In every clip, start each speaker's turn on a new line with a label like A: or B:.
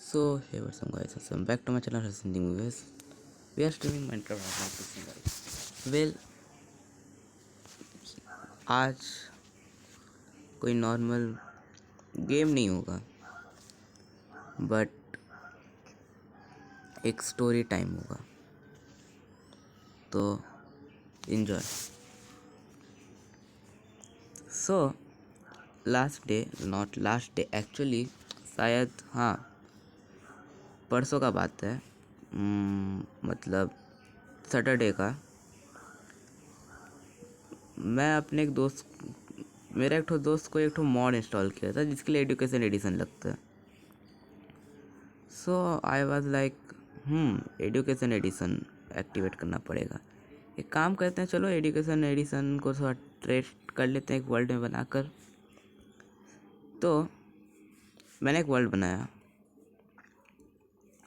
A: So hey, what's up guys? Welcome back to my channel Hasindhi Movies. We are streaming Minecraft right now to see guys. Well, आज कोई normal game नहीं होगा but एक story time होगा, तो enjoy. So last day, not last day actually, शायद हाँ परसों का बात है, मतलब सैटरडे का। मैं अपने एक दोस्त, मेरा एक ठो दोस्त को एक ठो मॉड इंस्टॉल किया था जिसके लिए एजुकेशन एडिशन लगता है। So I was like education edition activate करना पड़ेगा। एक काम करते हैं, चलो एजुकेशन एडिशन को थोड़ा टेस्ट कर लेते हैं एक वर्ल्ड में बनाकर। तो मैंने एक वर्ल्ड बनाया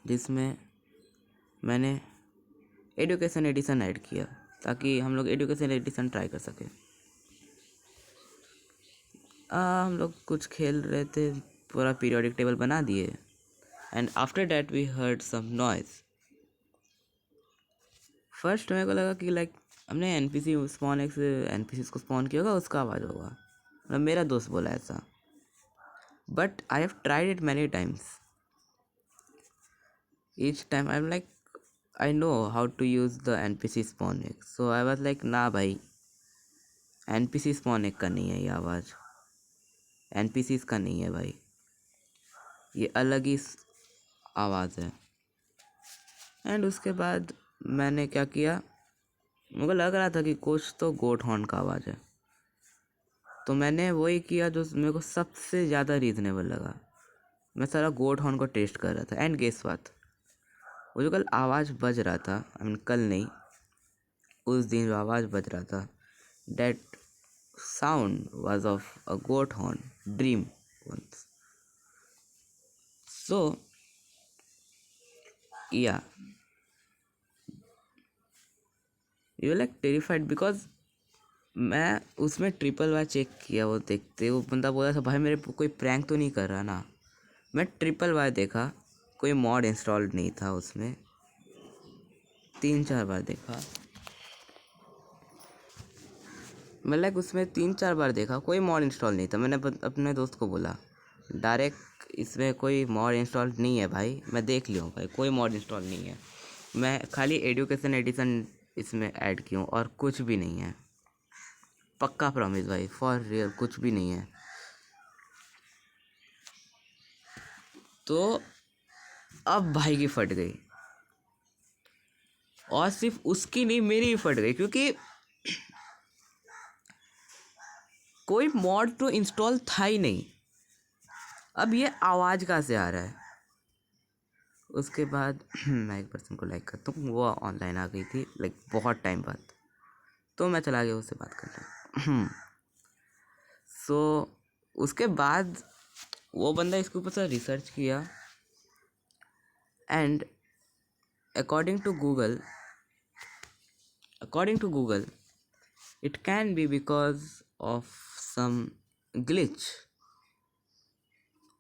A: जिसमें मैंने एजुकेशन एडिशन ऐड किया ताकि हम लोग एजुकेशन एडिशन ट्राई कर सकें। हम लोग कुछ खेल रहे थे, पूरा पीरियोडिक टेबल बना दिए and after that we heard some noise. First मेरे को लगा कि लाइक हमने एनपीसी स्पॉन एक से एनपीसी को स्पॉन किया होगा, उसका आवाज़ होगा, मतलब मेरा दोस्त बोला ऐसा। But I have tried it many times, each time I am like I know how to use the NPC spawn egg. So I was like ना भाई, एनपीसी स्पॉन एक का नहीं है ये आवाज़, एनपीसीज का नहीं है भाई, ये अलग ही आवाज़ है। एंड उसके बाद मैंने क्या किया, मुझे लग रहा था कि कुछ तो गोट हॉर्न का आवाज़ है, तो मैंने वही किया जो मेरे को सबसे ज़्यादा रीज़नेबल लगा। मैं सारा गोट हॉर्न को टेस्ट कर रहा था एंड गेस व्हाट, वो जो कल आवाज़ बज रहा था, आई मीन कल नहीं, उस दिन जो आवाज़ बज रहा था, that sound was of a goat horn dream once. So yeah you like terrified because मैं उसमें ट्रिपल वाई चेक किया, वो देखते वो बंदा बोला था भाई मेरे कोई प्रैंक तो नहीं कर रहा ना। मैं ट्रिपल वाई देखा, कोई मॉड इंस्टॉल्ड नहीं था उसमें, 3-4 बार देखा, मैं लाइक उसमें 3-4 बार देखा, कोई मॉड इंस्टॉल नहीं था। मैंने अपने दोस्त को बोला डायरेक्ट इसमें कोई मॉड इंस्टॉल नहीं है भाई, मैं देख लिया हूँ भाई, कोई मॉड इंस्टॉल नहीं है, मैं खाली एजुकेशन एडिशन इसमें ऐड की हूँ और कुछ भी नहीं है, पक्का प्रॉमिस भाई, फॉर रियल कुछ भी नहीं है। तो अब भाई की फट गई, और सिर्फ उसकी नहीं मेरी भी फट गई, क्योंकि कोई मॉड तो इंस्टॉल था ही नहीं। अब ये आवाज़ कहाँ से आ रहा है। उसके बाद मैं एक पर्सन को लाइक करता हूँ, वो ऑनलाइन आ गई थी लाइक बहुत टाइम बाद, तो मैं चला गया उससे बात करने। सो उसके बाद वो बंदा इसके ऊपर से रिसर्च किया and according to Google it can be because of some glitch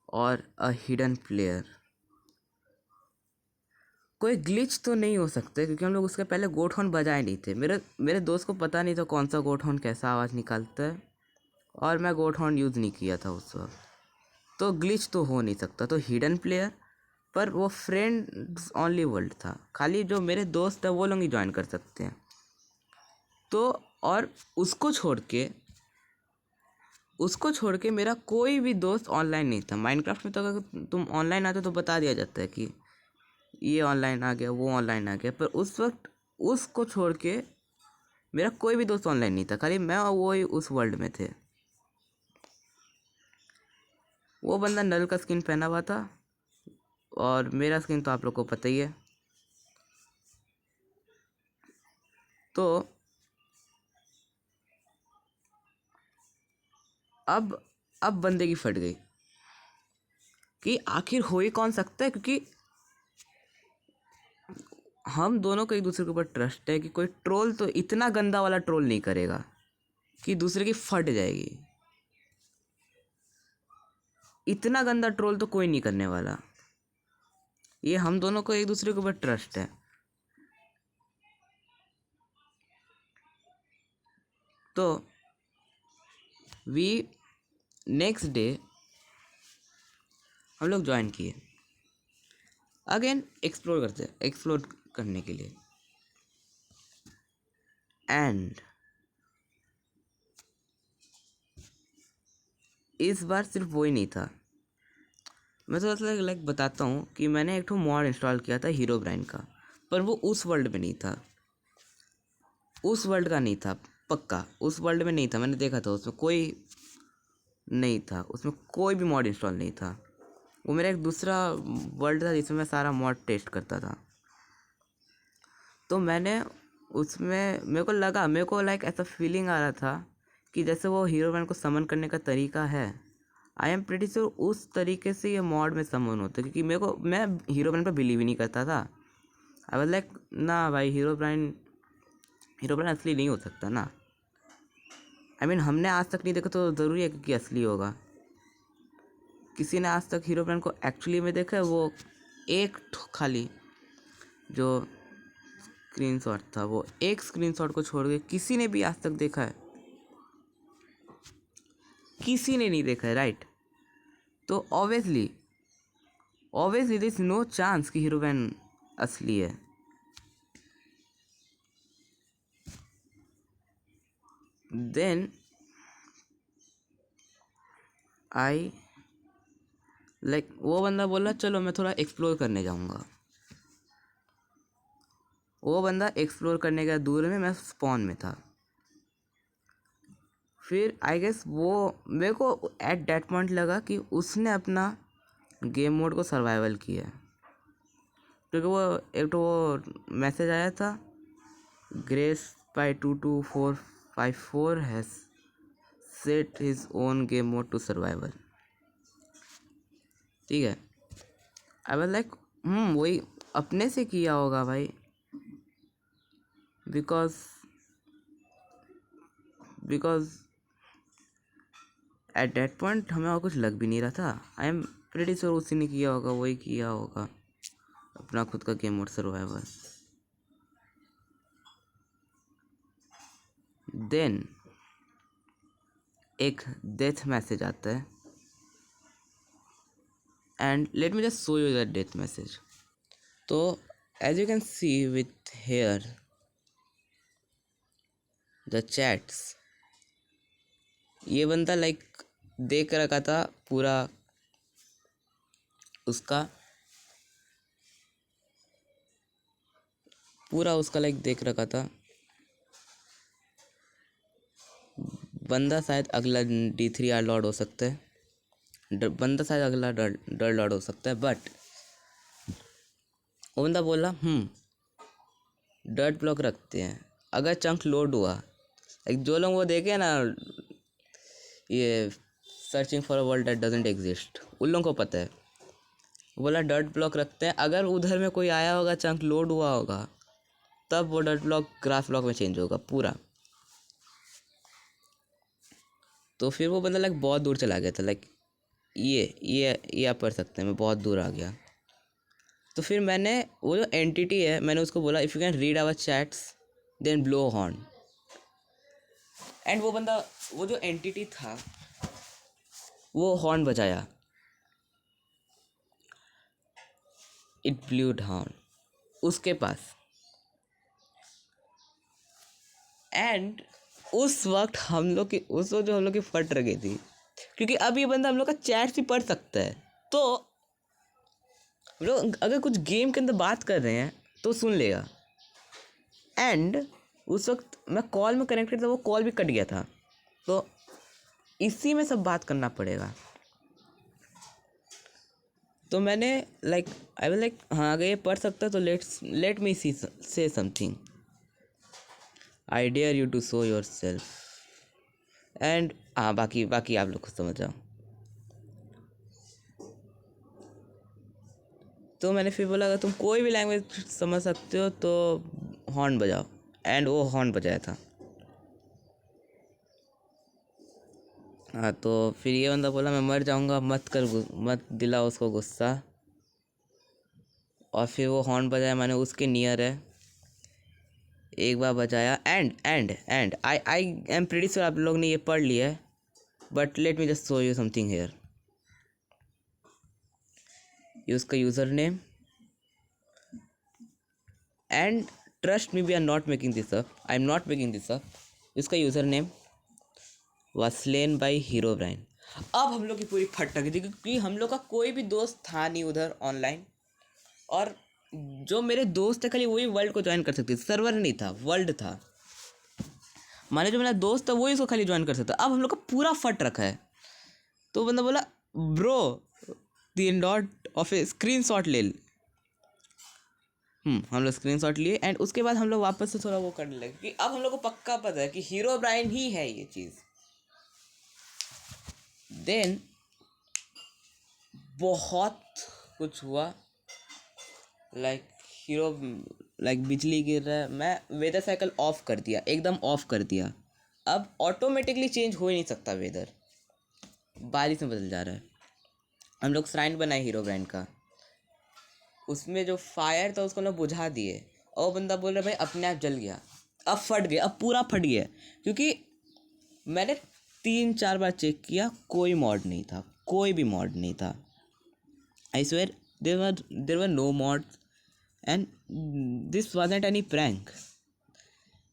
A: or a hidden player। कोई ग्लिच तो नहीं हो सकता क्योंकि हम लोग उसके पहले गोट हॉर्न बजाए नहीं थे। मेरे दोस्त को पता नहीं था कौन सा गोट हॉर्न कैसा आवाज़ निकालता है, और मैं गोट हॉर्न यूज़ नहीं किया था उस वक्त, तो ग्लिच तो हो नहीं सकता। तो हिडन प्लेयर, पर वो फ्रेंड्स ओनली वर्ल्ड था, खाली जो मेरे दोस्त है वो लोग ही ज्वाइन कर सकते हैं। तो और उसको छोड़ के मेरा कोई भी दोस्त ऑनलाइन नहीं था। माइनक्राफ्ट में तो अगर तुम ऑनलाइन आते तो बता दिया जाता है कि ये ऑनलाइन आ गया, वो ऑनलाइन आ गया, पर उस वक्त उसको छोड़ के मेरा कोई भी दोस्त ऑनलाइन नहीं था, खाली मैं और वो ही उस वर्ल्ड में थे। वो बंदा नल का स्किन पहना हुआ था और मेरा स्किन तो आप लोग को पता ही है। तो अब बंदे की फट गई कि आखिर हो ही कौन सकता है, क्योंकि हम दोनों को एक दूसरे के ऊपर ट्रस्ट है कि कोई ट्रोल तो इतना गंदा वाला ट्रोल नहीं करेगा कि दूसरे की फट जाएगी। इतना गंदा ट्रोल तो कोई नहीं करने वाला। ये हम दोनों को एक दूसरे के ऊपर ट्रस्ट है। तो वी नेक्स्ट डे हम लोग ज्वाइन किए, अगेन एक्सप्लोर करने के लिए। एंड इस बार सिर्फ वो ही नहीं था, मैं तो लाइक बताता हूँ कि मैंने एक मॉड इंस्टॉल किया था हीरो ब्रांड का, पर वो उस वर्ल्ड में नहीं था, उस वर्ल्ड का नहीं था, पक्का उस वर्ल्ड में नहीं था। मैंने देखा था, उसमें कोई नहीं था, उसमें कोई भी मॉड इंस्टॉल नहीं था। वो मेरा एक दूसरा वर्ल्ड था जिसमें मैं सारा मॉड टेस्ट करता था। तो मैंने उसमें मेरे को लाइक ऐसा फीलिंग आ रहा था कि जैसे वो हीरो ब्रांड को समन करने का तरीका है, आई एम प्रीटी श्योर उस तरीके से ये मॉड में समन होता है। क्योंकि मैं हीरो ब्रांड पर बिलीव ही नहीं करता था। आई वाज लाइक ना भाई, हीरो ब्रांड असली नहीं हो सकता ना। आई मीन हमने आज तक नहीं देखा तो ज़रूरी है कि असली होगा। किसी ने आज तक हीरो ब्रांड को एक्चुअली में देखा है? वो एक खाली जो स्क्रीनशॉट था, वो एक स्क्रीनशॉट को छोड़ के किसी ने भी आज तक देखा है? किसी ने नहीं देखा है, राइट? तो obviously there is no chance कि हीरो ब्रांड असली है। देन आई लाइक वो बंदा बोला चलो मैं थोड़ा एक्सप्लोर करने जाऊंगा। वो बंदा एक्सप्लोर करने गया दूर में, मैं स्पॉन में था। फिर आई गेस वो मेरे को एट दैट पॉइंट लगा कि उसने अपना गेम मोड को सर्वाइवल किया है। क्योंकि वो एक तो वो मैसेज आया था, Grace by 22454 has set his own game mode to survival. ठीक है, आई वाज लाइक वही अपने से किया होगा भाई, बिकॉज एट दैट पॉइंट हमें और कुछ लग भी नहीं रहा था। आई एम प्रीटी श्योर उसी ने किया होगा, वही किया होगा अपना खुद का गेम मोड सर्वाइवल। देन एक डेथ मैसेज आता है, and let me just show you that death message. तो as you can see with here the chats, ये बंदा लाइक देख रखा था पूरा उसका लाइक देख रखा था। बंदा शायद अगला D3 आर लॉर्ड हो सकता है, बंदा शायद अगला डर लॉर्ड हो सकता है। बट वो बंदा बोला डर्ट ब्लॉक रखते हैं, अगर चंक लोड हुआ, एक जो लोग वो देखे ना ये searching for a world that doesn't exist, उन लोगों को पता है। बोला डर्ट ब्लॉक रखते हैं, अगर उधर में कोई आया होगा, चंक लोड हुआ होगा, तब वो डर्ट ब्लॉक ग्रास ब्लॉक में चेंज होगा पूरा। तो फिर वो बंदा लाइक बहुत दूर चला गया था, लाइक ये आप पढ़ सकते हैं, मैं बहुत दूर आ गया। तो फिर मैंने वो जो एंटिटी है, मैंने उसको बोला if you can read our chats then blow horn. And वो बंदा, वो जो एंटिटी था, वो हॉर्न बजाया, इट ब्लू हॉर्न उसके पास। एंड उस वक्त उस वक्त जो हम लोग की फट रह गई थी, क्योंकि अब ये बंदा हम लोग का चैट भी पढ़ सकता है। तो हम लोग अगर कुछ गेम के अंदर बात कर रहे हैं तो सुन लेगा। एंड उस वक्त मैं कॉल में कनेक्टेड था, वो कॉल भी कट गया था, तो इसी में सब बात करना पड़ेगा। तो मैंने लाइक आई वाज लाइक हाँ अगर ये पढ़ सकता है तो let me say something, I dare you to show yourself. And हाँ बाकी आप लोग को समझ जाओ। तो मैंने फिर बोला अगर तुम कोई भी लैंग्वेज समझ सकते हो तो हॉर्न बजाओ। एंड वो हॉर्न बजाया था। हाँ, तो फिर ये बंदा बोला मैं मर जाऊँगा, मत दिलाओ उसको गुस्सा। और फिर वो हॉर्न बजाया मैंने, उसके नियर है। एक बार बजाया and I am pretty sure आप लोग ने ये पढ़ लिया है, but let me just show you something here. ये उसका user name, and trust me we are not making this up, I am not making this up. इसका user name was slain by Herobrine। अब हम लोग की पूरी फट लगी थी, क्योंकि हम लोग का कोई भी दोस्त था नहीं उधर ऑनलाइन, और जो मेरे दोस्त थे खाली वही वर्ल्ड को ज्वाइन कर सकते थे, सर्वर नहीं था, वर्ल्ड था। माने जो मेरा दोस्त था वही इसको खाली ज्वाइन कर सकता। अब हम लोग का पूरा फट रखा है। तो बंदा बोला bro the dot of A screen shot ले। हम लोग स्क्रीन शॉट लिए, एंड उसके बाद हम लोग वापस से थोड़ा वो करने लगे, कि अब हम लोग को पक्का पता है कि हीरोब्राइन ही है ये चीज़। देन बहुत कुछ हुआ, लाइक बिजली गिर रहा है, मैं वेदर साइकिल ऑफ कर दिया, एकदम ऑफ कर दिया। अब ऑटोमेटिकली चेंज हो ही नहीं सकता वेदर, बारिश में बदल जा रहा है। हम लोग श्राइन बनाए हीरोब्राइन का, उसमें जो फायर था उसको ना बुझा दिए, और बंदा बोल रहा भाई अपने आप जल गया। अब फट गया, अब पूरा फट गया, क्योंकि मैंने 3-4 बार चेक किया, कोई मॉड नहीं था, कोई भी मॉड नहीं था। I swear there were no mod, and this wasn't any prank,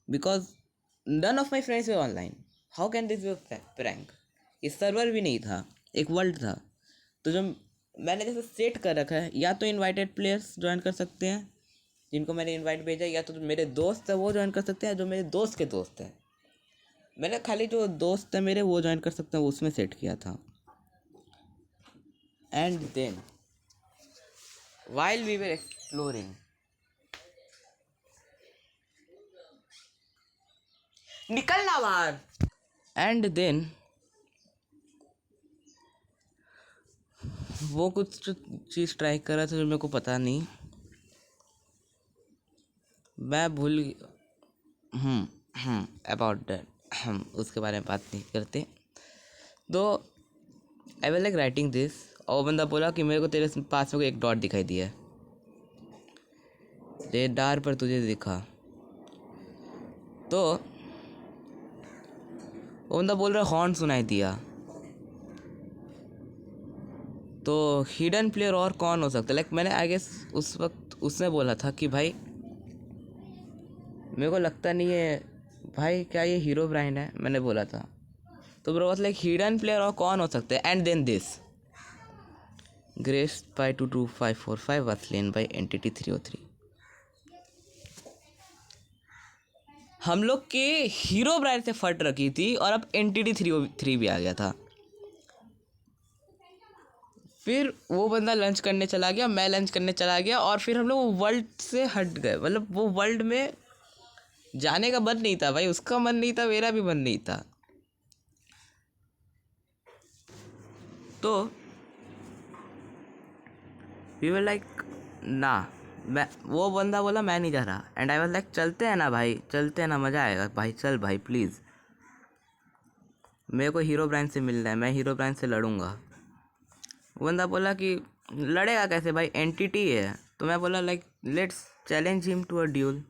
A: because none of my friends were online. How can this be prank? ये सर्वर भी नहीं था, एक वर्ल्ड था। तो जो मैंने जैसे सेट कर रखा है, या तो इनवाइटेड प्लेयर्स ज्वाइन कर सकते हैं जिनको मैंने इनवाइट भेजा, या तो जो मेरे दोस्त है वो ज्वाइन कर सकते हैं, जो मेरे दोस्त के दोस्त हैं। मैंने खाली जो दोस्त है मेरे वो ज्वाइन कर सकते हैं, उसमें सेट किया था। And then while we were exploring, निकलना बाहर। एंड देन वो कुछ चीज़ ट्राई कर रहा था जो मेरे को पता नहीं, मैं भूल अबाउट दैट, हम उसके बारे में बात नहीं करते। तो आई वाज लाइक राइटिंग दिस, और वो बंदा बोला कि मेरे को तेरे पास में एक डॉट दिखाई दिया है, रेडार पर तुझे दिखा। तो वो बंदा बोल रहा हॉर्न सुनाई दिया। तो हिडन प्लेयर और कौन हो सकता है? लाइक मैंने आई गेस उस वक्त उसने बोला था कि भाई मेरे को लगता नहीं है भाई, क्या ये हीरोब्राइन है? मैंने बोला था। तो bro was like hidden player और कौन हो सकते हैं? And then this Grace by 22545 was slain by entity 303। हम लोग के हीरोब्राइन से फट रखी थी, और अब एंटिटी 303 भी आ गया था। फिर वो बंदा लंच करने चला गया, मैं लंच करने चला गया, और फिर हम लोग वर्ल्ड से हट गए। मतलब वो वर्ल्ड में जाने का मन नहीं था भाई, उसका मन नहीं था, मेरा भी मन नहीं था। तो वी वर लाइक ना, मैं, वो बंदा बोला मैं नहीं जा रहा, एंड आई वाज लाइक चलते हैं ना भाई, चलते हैं ना, मज़ा आएगा भाई, चल भाई प्लीज़, मेरे को हीरोब्राइन से मिलना है, मैं हीरोब्राइन से लड़ूंगा। वो बंदा बोला कि लड़ेगा कैसे भाई, एंटिटी है। तो मैं बोला like let's challenge him to a duel.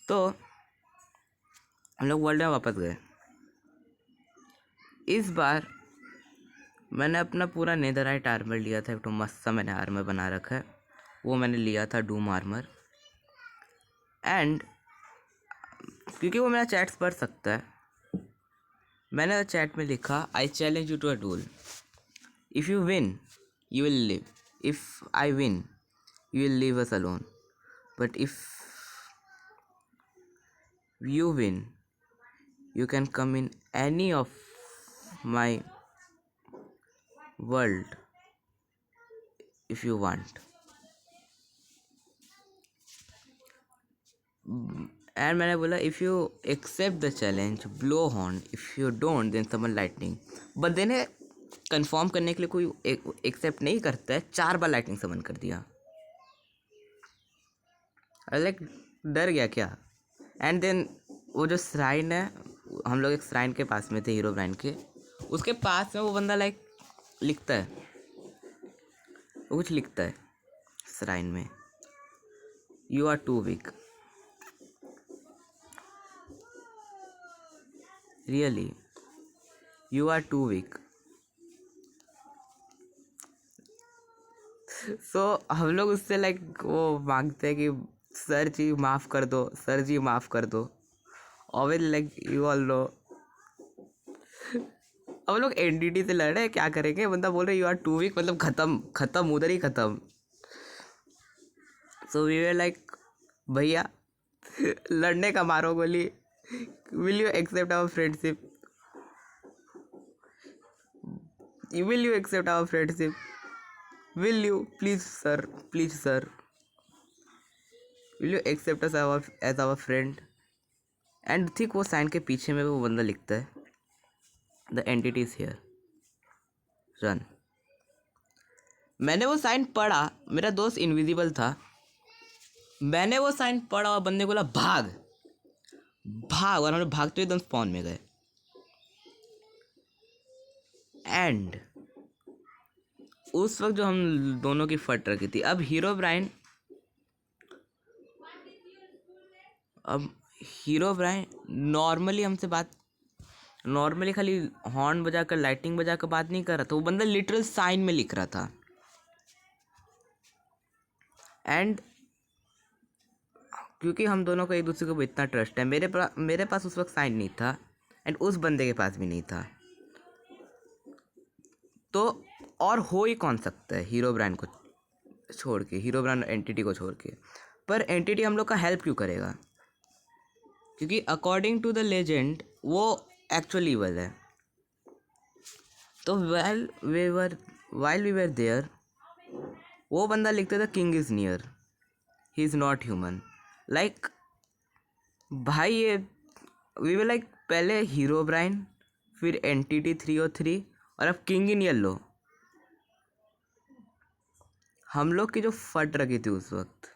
A: तो हम लोग वर्ल्ड में वापस गए। इस बार मैंने अपना पूरा नेदरराइट आर्मर लिया था, एक तो मस्त सा मैंने आर्मर बना रखा है, वो मैंने लिया था डूम आर्मर। एंड क्योंकि वो मेरा चैट्स पढ़ सकता है, मैंने चैट में लिखा I challenge you to a duel, if you win you will live, if I win you will leave us alone, but if you win you can come in any of my world if you want। And मैंने बोला if you accept the challenge blow horn, if you don't then summon lightning. बंदे ने confirm करने के लिए कोई accept नहीं करता है, 4 बार लाइटनिंग समन कर दिया। लाइक डर गया क्या। एंड देन वो जो श्राइन है, हम लोग एक श्राइन के पास में थे हीरोब्राइन के, उसके पास में वो बंदा लाइक लिखता है, वो कुछ लिखता है, श्राइन में। You are too weak, really you are too weak. So हम लोग उससे लाइक वो मांगते हैं कि सर जी माफ़ कर दो, सर जी माफ़ कर दो। और लाइक यू ऑल नो हम लोग एनडीटी से लड़ रहे हैं, क्या करेंगे। बंदा बोल रहे यू आर टू वीक, मतलब ख़त्म ख़त्म उधर ही ख़त्म। सो वी वर लाइक भैया लड़ने का मारो गोली, will you accept our friendship, will you accept our friendship, will you please sir, please sir, will you accept us as our friend. And ठीक वो साइन के पीछे में वो बंदा लिखता है the entity is here, run. मैंने वो साइन पढ़ा, मेरा दोस्त इनविजिबल था, मैंने वो साइन पढ़ा और बंदे को बोला भाग भाग, और हम लोग भागते हुए एकदम स्पॉन में गए। एंड उस वक्त जो हम दोनों की फट रखी थी, अब हीरो ब्राइन नॉर्मली हमसे बात, नॉर्मली खाली हॉर्न बजाकर लाइटिंग बजाकर बात नहीं कर रहा था, वो बंदा लिटरल साइन में लिख रहा था। एंड क्योंकि हम दोनों को एक दूसरे को इतना ट्रस्ट है, मेरे पास उस वक्त साइन नहीं था एंड उस बंदे के पास भी नहीं था, तो और हो ही कौन सकता है हीरो ब्रांड को छोड़ के, हीरो ब्रांड एंटिटी को छोड़ के। पर एंटिटी हम लोग का हेल्प क्यों करेगा, क्योंकि अकॉर्डिंग टू द लेजेंड वो एक्चुअली इवल है। तो वाइल वी वर देयर, वो बंदा लिखता था king is near, he is not human. Like भाई ये वी वर लाइक पहले हीरो ब्राइन, फिर एंटिटी 303 और अब किंग इन येलो। हम लोग की जो फट रखी थी उस वक्त।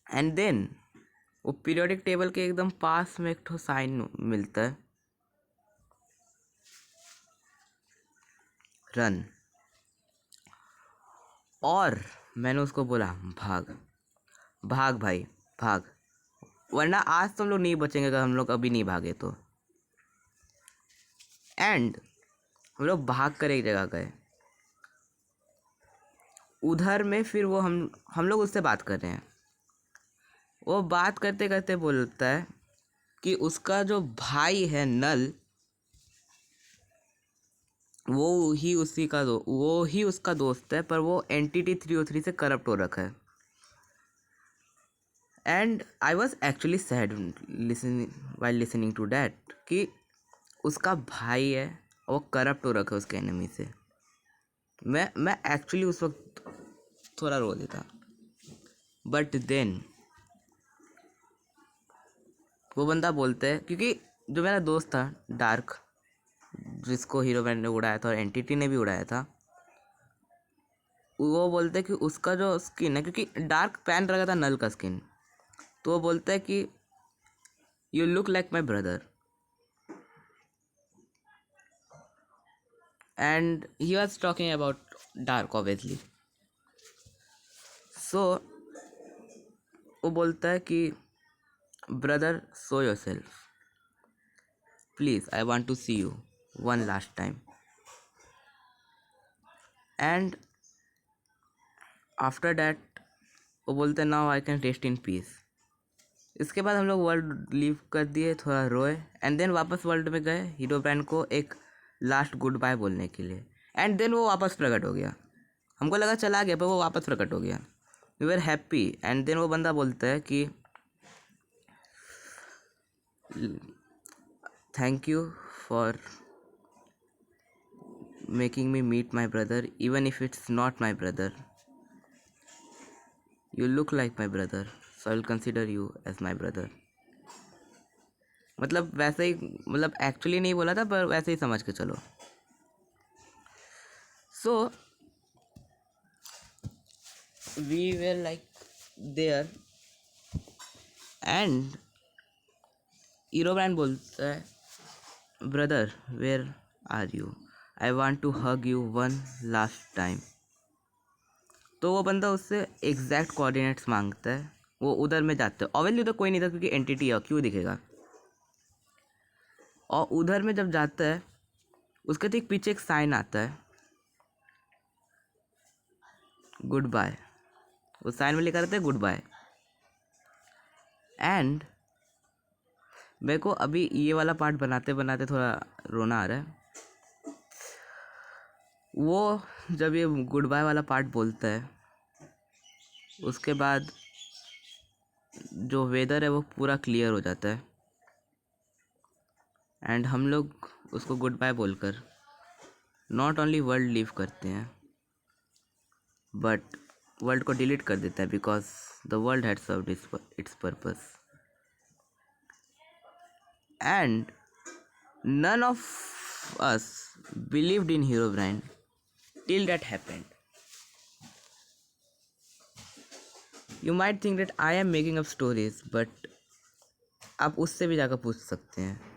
A: एंड देन वो पीरियोडिक टेबल के एकदम पास में एक ठो साइन मिलता है, रन। और मैंने उसको बोला भाग भाग भाई भाग, वरना आज तो हम लोग नहीं बचेंगे अगर हम लोग अभी नहीं भागे तो। एंड हम लोग भाग कर एक जगह गए, उधर में फिर वो हम लोग उससे बात कर रहे हैं। वो बात करते करते बोलता है कि उसका जो भाई है नल, वो ही उसका दोस्त है, पर वो एंटिटी 303 से करप्ट हो रखा है। And I was actually sad while listening to that कि उसका भाई है और वो करप्ट हो रखा है उसके एनिमी से। मैं एक्चुअली उस वक्त थोड़ा रो देता। बट देन वो बंदा बोलता है, क्योंकि जो मेरा दोस्त था डार्क, जिसको हीरो मैन ने उड़ाया था और एंटिटी ने भी उड़ाया था, वो बोलते हैं कि उसका जो स्किन है, क्योंकि डार्क पहन रखा था नल का स्किन, तो वो बोलता है कि you look like my brother. And he was talking about dark obviously. So वो बोलता है कि brother show yourself please, I want to see you one last time. And after that वो बोलते हैं now I can rest in peace. इसके बाद हम लोग वर्ल्ड लीव कर दिए, थोड़ा रोए, एंड देन वापस वर्ल्ड में गए हीरो ब्रांड को एक लास्ट गुड बाय बोलने के लिए। एंड देन वो वापस प्रकट हो गया, हमको लगा चला गया, पर वो वापस प्रकट हो गया। We were happy. And then वो बंदा बोलता है कि thank you for making me meet my brother, even if it's not my brother, you look like my brother, so I will consider you as my brother. मतलब वैसे ही, मतलब actually नहीं बोला था, पर वैसे ही समझ के चलो। So we were like there, and hero brand बोलता है brother where are you, I want to hug you one last time. तो वो बंदा उससे एग्जैक्ट कोऑर्डिनेट्स मांगता है, वो उधर में जाता है। ऑब्वियसली उधर कोई नहीं था क्योंकि एंटिटी है, क्यों दिखेगा। और उधर में जब जाता है उसके ठीक पीछे एक साइन आता है, गुड बाय। उस साइन में लिखा रहता है गुड बाय। एंड मेरे को अभी ये वाला पार्ट बनाते बनाते थोड़ा रोना आ रहा है। वो जब ये गुड बाय वाला पार्ट बोलता है, उसके बाद जो वेदर है वो पूरा क्लियर हो जाता है। एंड हम लोग उसको गुड बाय बोलकर नॉट ओनली वर्ल्ड लीव करते हैं बट वर्ल्ड को डिलीट कर देता है, because the world had served it's purpose. And none of us believed in Herobrine till that happened. You might think that I am making up stories, but आप उससे भी जाकर पूछ सकते हैं।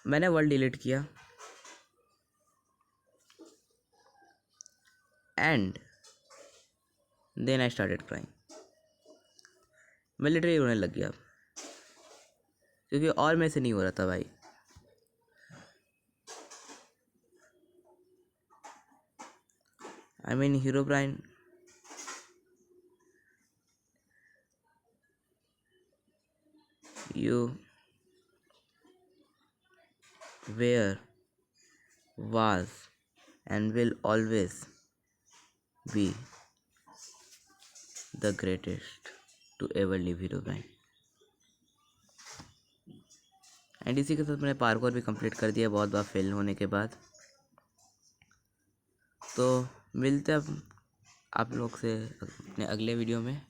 A: मैंने वर्ल्ड डिलीट किया and then I started crying. मैं लिटरली रोने लग गया क्योंकि और मेरे से नहीं हो रहा था भाई। I mean, Herobrine you were, was, and will always be the greatest to ever live, Herobrine. And इसी के साथ मैंने पार्कोर भी कंप्लीट कर दिया बहुत बार फेल होने के बाद। तो मिलते हैं आप लोग से अपने अगले वीडियो में।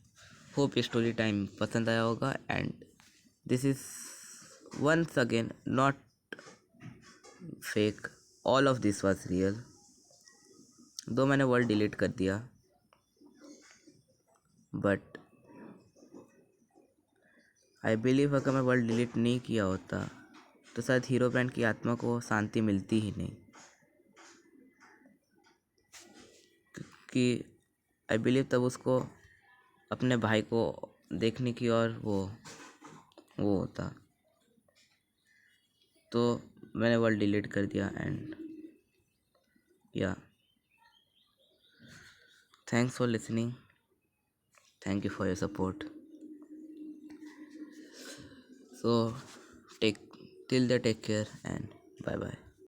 A: होप ये स्टोरी टाइम पसंद आया होगा। And this is once again not fake, all of this was real. दो मैंने वर्ड डिलीट कर दिया बट आई बिलीव अगर मैं वर्ड डिलीट नहीं किया होता तो शायद हीरोब्राइन की आत्मा को शांति मिलती ही नहीं। कि आई बिलीव तब उसको अपने भाई को देखने की और वो होता। तो मैंने वर्ड डिलीट कर दिया एंड या thanks for listening, thank you for your support. So take care and bye bye.